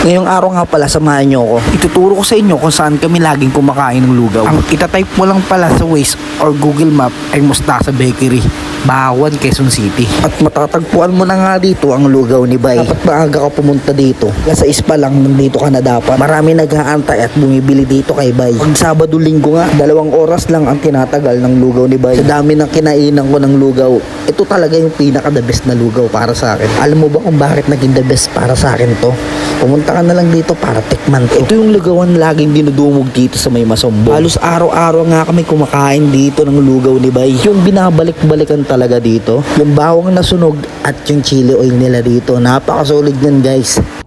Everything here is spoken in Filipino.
Ngayong araw nga pala, samahan nyo ako. Ituturo ko sa inyo kung saan kami laging kumakain ng lugaw. Ang itatype mo lang pala sa Waze or Google Map ay Mustasa Bakery, Bawan, Quezon City. At matatagpuan mo na nga dito ang lugaw ni Bay. Dapat maaga ka pumunta dito. Alas 6 pa lang, nandito ka na dapat. Marami nag-aantay at bumibili dito kay Bay. Pag Sabado, Linggo nga, 2 oras lang ang tinatagal ng lugaw ni Bay. Sa dami ng kinainan ko ng lugaw, ito talaga yung pinaka-the best na lugaw para sa akin. Alam mo ba kung bakit naging the best para sa akin to? Pumunta ka na lang dito para tikman to. Ito yung lugawan laging dinudumog dito sa may Masombo. Halos araw-araw nga kami kumakain dito ng lugaw ni Bay. Yung binabalik-balikan talaga dito, yung bawang na sunog at yung chili oil nila dito. Napakasolid yan, guys.